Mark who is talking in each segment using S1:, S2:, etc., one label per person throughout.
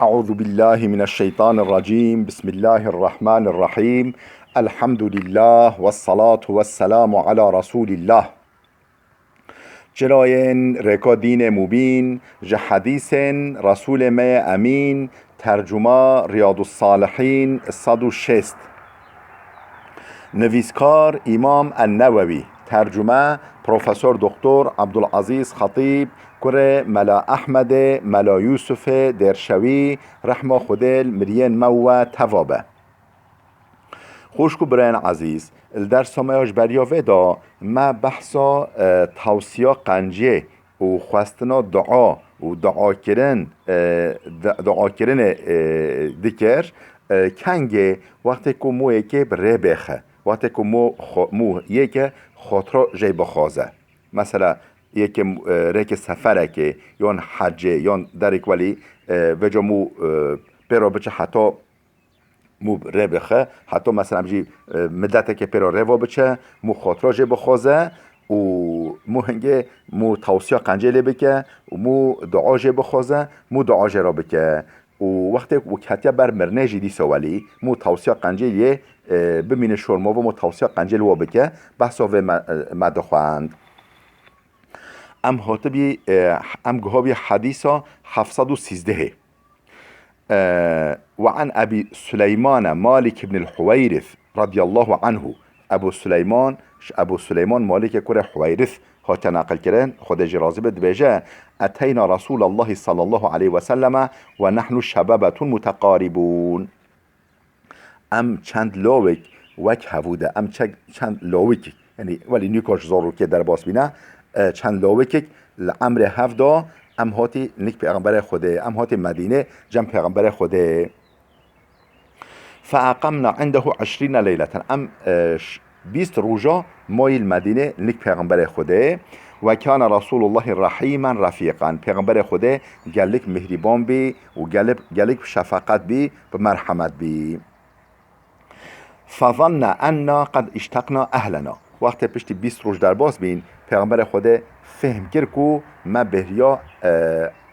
S1: أعوذ بالله من الشيطان الرجيم. بسم الله الرحمن الرحيم. الحمد لله والصلاة والسلام على رسول الله. جراين ركا دين مبين حديث رسول ما أمين. ترجمة رياض الصالحين 106. نویسکار امام النووی. ترجمه پروفسور دکتر عبدالعزیز خطیب کره ملا احمد ملا یوسف درشوی رحمه خودل مرین مو توابه. خوشکو برین عزیز الدرس ما بریا ودا ما بحثا توصیه قنجه و خواستنا دعا و دعا کردن دکر کنگه وقتی که مو یکی بره بخه وقتی که مو یکی خاطر جای بخوازه مثلا یک ریک سفره که یان حجه یان درک ولی وجا مو پیرا بچه حتی مو ره بخه حتی مثلا بجی مدته که پیرا ره بچه مو خاطر جای بخوازه و مو هنگه مو توصیه قنجه لی بکه و مو دعا جای بخوازه مو دعا جای را بکه و وقتی وکتیا بر مرنه جدی سوالی مو توصیه قنجه لیه بمین شرما و مو توصیه قنجه لوا بکه بحثا و مدخواند ام هاتبی ام گهابی حدیثا 713 وعن أبي سليمان مالك بن الحويرث رضي الله عنه. أبو سليمان مالك كره حويرث هات ناقل كرن خود جرازي بدبجة أتينا رسول الله صلى الله عليه وسلم ونحن شبابة متقاربون. ام چند لاوك وك هفوده ام چند لاوك يعني ولی نیکاش زارو که در باس بینه چند لاوک الامر هفدا ام هاتی نیک پیغمبر خوده ام هاتی مدینه جمع پیغمبر خوده فاقمنا عنده 20 لیلة ام 20 روزا مایل مدینه نیک پیغمبر خوده و کان رسول الله رحیما رفیقا پیغمبر خوده گلک مهربان بی و گلک شفقت بی و مرحمت بی فظن انا قد اشتقنا اهلنا وقتی پشتی 20 روز در باز بین پیغمبر خوده فهم کرد که ما بهریا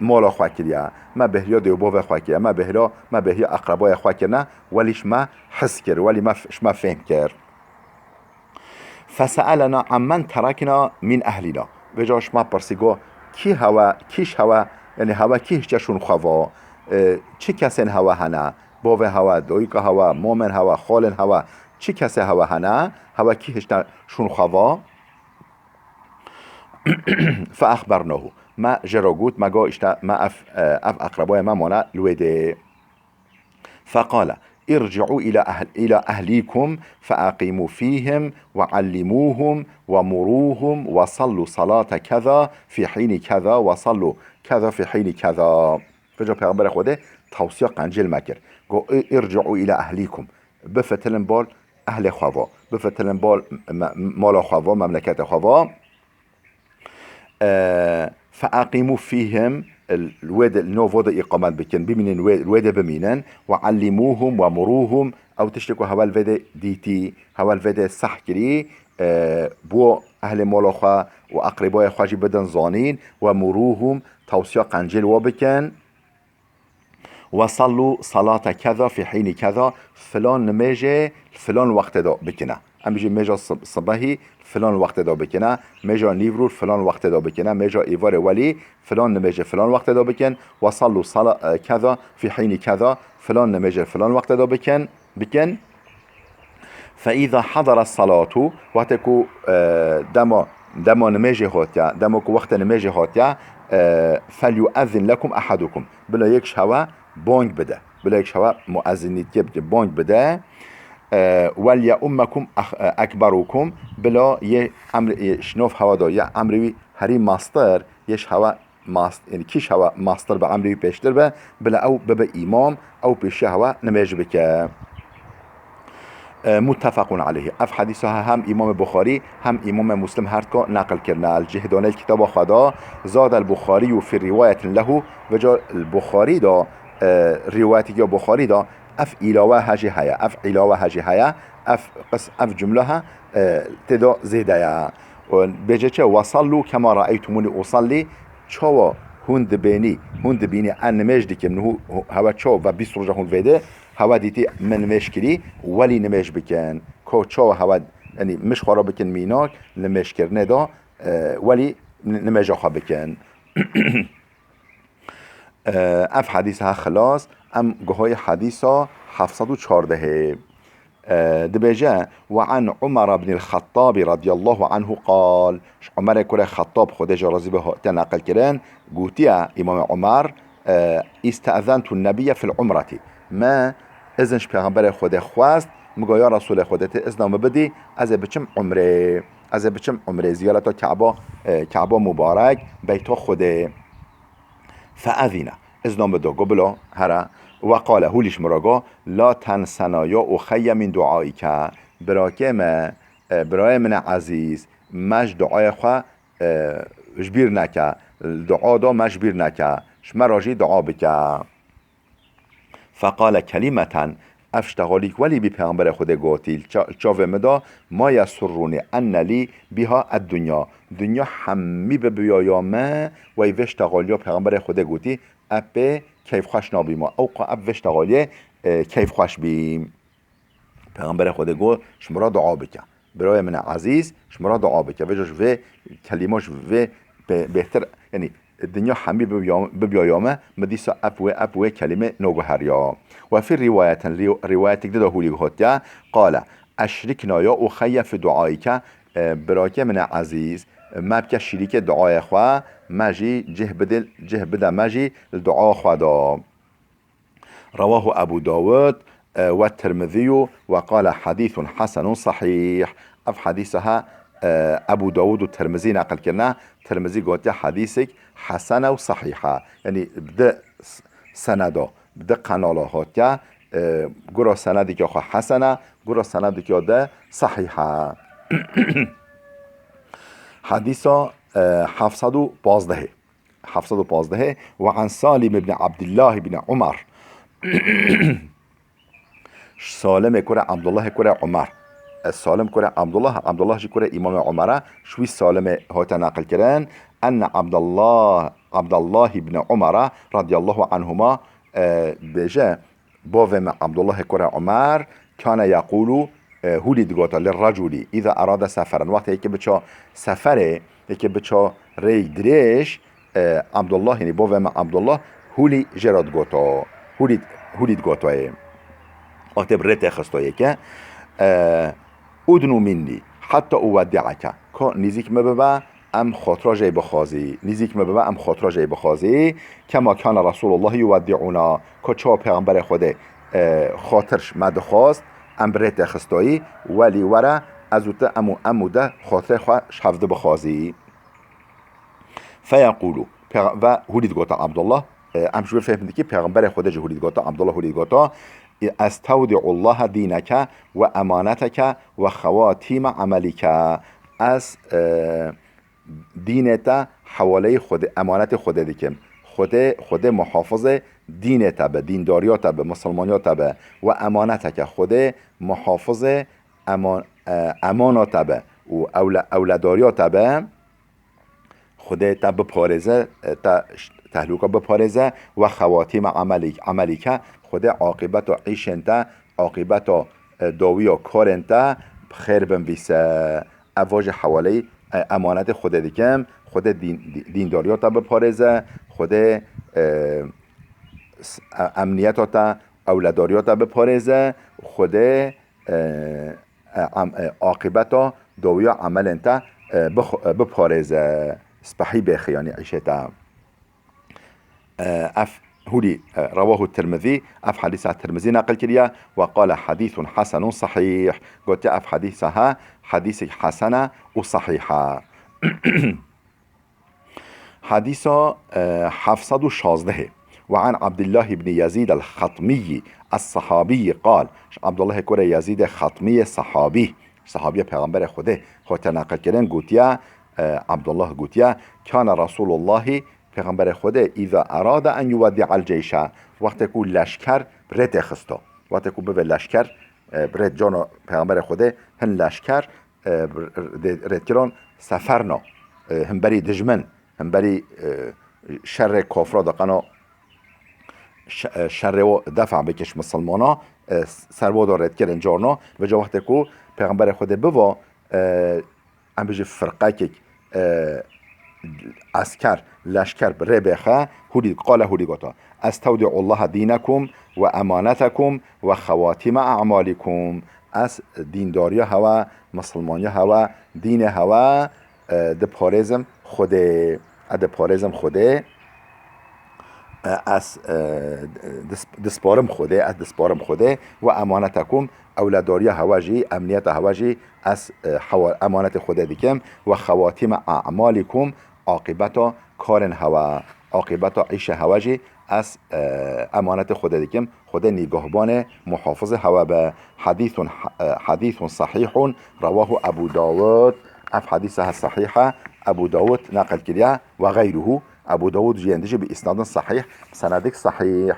S1: مالا خواه کریا ما بهریا دیوباو خواه کریا ما بهریا اقربای خواه کرنا ولیش ما حس کرد ولی ما فهم کرد فسألنا عمن ترکنا من اهلنا وجاش ما پرسیگو کیش هوا یعنی هوا کیش جشون خوا چه کسین هوا هنه باوه هوا دویک هوا مومن هوا خالن هوا چه کسی هوا هنه هوا کیش شون خوا فاخبرناه ما جراغوت مگا اشتا ما اف اقربای ما مانا لويده فقال ارجعوا الى اهليكم فاقيموا فيهم وعلموهم ومروهم وصلوا صلاة كذا في حين كذا وصلوا كذا في حين كذا. فجا پیغمبر خوده توصیه قنجل مکر گو ارجعوا الى اهليكم بفتلن بال اهل خوا بفتلن بال مال خوا مملکت خوا فاقيموا فيهم الواد النوفود اقامت بكن بمين الواد بمينن وعلموهم ومروهم او تشتكوا هوا الواد ديتي هوا الواد سحكري بو اهل مالخوا واقرباء خواجي بدن زانين ومروهم توصيه قنجل وبكن وصلوا صلاة كذا في حين كذا فلان نماجه فلان وقت دا بكنا ام بيجي ميجا صباحي فلان وقت دا بکنه ميجا نيفرور فلان وقت دا بکنه ميجا ايوار ولي فلان نميجه فلان وقت دا بكن وصلوا صلاة كذا في حين كذا فلان نميجه فلان وقت دا بكن فإذا حضر الصلاة وقتكو دما نميجه هاتيا دمكو وقت نميجه هاتيا فليؤذن لكم أحدكم بلا يكش هوا بانج بده بلا يكش هوا مؤذنيت بانج بده ولیا امکم اکبروکم بلا یه امر شنوف هوا دا یه امروی هری ماستر یش هوا ماستر یعنی کیش هوا ماستر به امروی پیشتر به بلا او به امام او پیش هوا نمیج بکه متفق علیه. اف حدیث هم امام بخاری هم امام مسلم هر کا نقل کردن الجهدان الكتاب خدا زاد البخاری و فی روایت له و جا البخاری دا روایتی یا بخاری دا اف علاوه هجی هیا اف علاوه هجی هیا اف جمله ها تدا زیده یا بجه چه وصلوا كما رأيتموني اصلي چاوا هون دبینی ان نمش دیکم نهو هوا چاو و 20 روزه هون ویده هوا دیتی من نمش کری ولی نمش بکن که چاو هوا یعنی مش خراب بکن میناک نمش کرنه دا ولی نمش آخا بکن اف حدیث ها خلاص ام گوهای حدیث ها 714 دبجة وعن عمر بن الخطاب رضي الله عنه قال عمر كره خطاب خديجة رضي به تنقل كران قوتيا إمام عمر استأذنت النبي في العمرة ما إذنش پیغمبر خدا خواست مگه یا رسول خودت اذن بدی از بچم عمره زیارت کعبه مبارک بیت خدا فأذن اذن بده قبله هرا وقال هولش مراجع لا تنسنا یا اخی من دعایی که برای من عزیز مش دعای خوا جبیر نکه دعا دا مجبیر نکه شما راجی دعا بکه فقال کلمتا افشتغالیک ولی بی پیغمبر خود گوتیل چاوه مدا ما یسرونی ان لی بیها الدنیا دنیا همی به بیایامه و ایوشتغالیا پیغمبر خود گوتی اپه کیف خوش نابیم او اپ وشتغالیه کیف خوش بیم پیغمبر خود گو شما را دعا بکن برای من عزیز شما را دعا بکن وجهش و کلماش و بهتر یعنی الدنيا حمي ببيايامه مديسا أبوه كلمة نوغهريا وفي رواية تقدر هولي هوتيا قال أشركنا يا أخي في دعائك براكي من عزيز ما بك شريك دعاء خوا ماجي جه بدا ماجي الدعاء خوا دا رواه أبو داود والترمذي وقال حديث حسن صحيح أف حديثها أبو داود والترمذي نقل كنا ترمذي قلت حديثك حسنة وصحيحة يعني بدا سندا بدا قنالات قرا سندك يا حسنة قرا سندك يا صحيحة حديثا 715 وعن سالم بن عبد الله بن عمر سالم كره عبد الله كره عمر السالم كره عبد الله جي كره امام عمره شوي سالم هات نقل كران ان عبد الله بن عمر رضي الله عنهما بجا بوفم عبد الله كره عمر كان يقول هولي دقوتا للرجل اذا اراد سفرا وقت هيك بچا سفره هيك بچا ري دريش عبد الله يعني بوفم عبد الله هولي جراد قوتا هولي دقوتا وقت بريت اخستو که ادنو منی حتی اودعک که نزیک مببا ام خاطر جای بخوازی کما کان رسول الله یودعونا که چا پیغمبر خود خاطرش مدخواست ام بريت اخستوی ولی ورا ازوته اموده خاطر خوش حفظ بخوازی فیقولو و هولید گوتا عبدالله ام شو فهمید که پیغمبر خود هولید گوتا عبدالله هولید گوتا استودع الله دینک و امانتک و خواتیم عملک از دینت حواله خود امانت خود دیکم خود محافظ دینت به دینداریات به مسلمانیات به و امانتک خود محافظ امانات به و اولاداریات به خود تب پارزه تهلوکا بپارزه و خواتیم عملیک خود عاقبت عیشنتا عاقبت داوی و کارنتا خیر بنویسه اواج حواله امانت خود دیکم خود دینداریات بپارزه خود امنیتات اولاداریات بپارزه خود عاقبت داوی و عملنتا بپارزه سبحي بخي يعني عيشتها هولي رواه الترمذي اف حديث الترمذي نقل كريا وقال حديث حسن صحيح قلت اف حديثها حديث حسنة وصحيحة حديث 716 وعن عبد الله بن يزيد الخطمي الصحابي قال عبد الله كره يزيد خطمي صحابي پیغمبر خوده خود نقل کردن گوتیا عبد الله گوتیا کان رسول الله پیغمبر خوده اذا اراد ان یودع الجيش وقتی که لشکر برد خستا وقتی که به لشکر برد جان پیغمبر خوده هن لشکر رد کران سفرنا هم بری دجمن هم بری شر کافرا دقنا شر و دفع بکش مسلمانا سروا دارد کردن جارنا و جا وقتی که پیغمبر خود بوا ام بجه فرقه که عسكر لشكر بربخه هودي قال هودي قطع استودع الله دينكم وامانتكم وخواتم اعمالكم از دینداری هوا مسلمانی هوا دین هوا دپارزم خوده دپارزم خوده از دسپارم خوده از دسپارم خوده و امانتکم اولاداری هواجی امنیت هواجی از امانت خوده دیکم و خواتیم اعمالکم عاقبت کارن هوا عاقبت عیش هواجی از امانت خوده دیکم خوده نگهبان محافظ هوا به حدیث صحیح رواه ابو داود اف حدیث صحیح ابو داود نقل کرده و غیره ابو داود جیندجی به اسناد صحیح سندک صحیح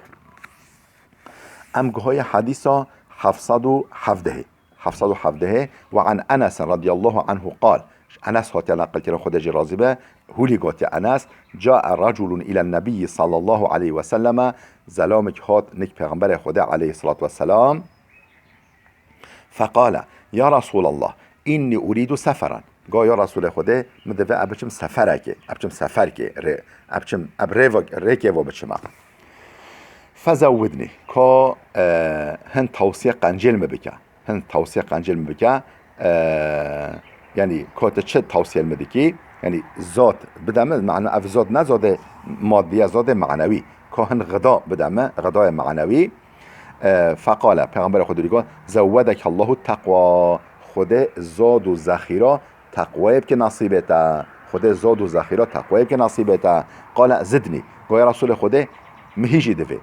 S1: امگهای حدیثا 717 وعن انس رضي الله عنه قال انس هاتي نقل كده خدجي رازبه هولي قوتي انس جاء رجل الى النبي صلى الله عليه وسلم زلامك هات نك پیغمبر خدا عليه الصلاة والسلام فقال يا رسول الله اني اريد سفرا قال يا رسول خدا مدفع ابچم سفرك ابچم سفرك ابچم ابريك و بچم فزودني كا هن توصية قنجل مبكا هن توصية قنجل مبكا يعني كات چه توصية مدكي يعني ذات بدمه معنى اف ذات نزاده مادية ذات معنوي كا هن غذاء بدمه غذاء معنوي فقال پیغمبر خدا قال زودك الله التقوى خدا زاد و ذخیره تقوی که نصیبته خدا زاد و ذخیره تقوی که نصیبته قال زدني قال يا رسول خدا مهيجي دفه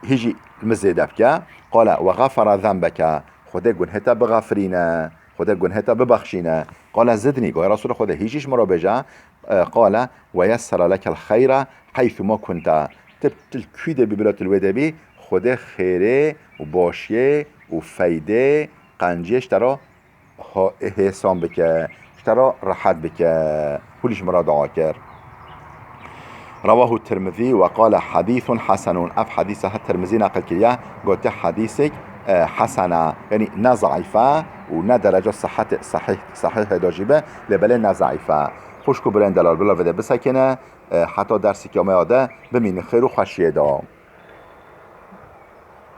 S1: هيجي المزيدة بك قال وغفر ذنبك خدا گنهتا بغفرينا خدا گنهتا ببخشينا قال زدني قال يا رسول خدا هيجيش مرا بجا قال ويسر لك الخير حيث ما كنت تبتل كيده ببلاد الودبي خدا خيره و باشيه و فايده قنجيش ترى حسام بك ترى راحت بك كلش مرا دعا كر رواه الترمذي وقال حديث حسن اف حديثها الترمذي نقل كريا قلت حديثك حسنه يعني نضعيفه ونا درجه صحيح داجيبه لبل نضعيفه خوشكو برند دلال بلا بده بسکنه حتی درسی که ما یاده بمین خیر و خوشیه دا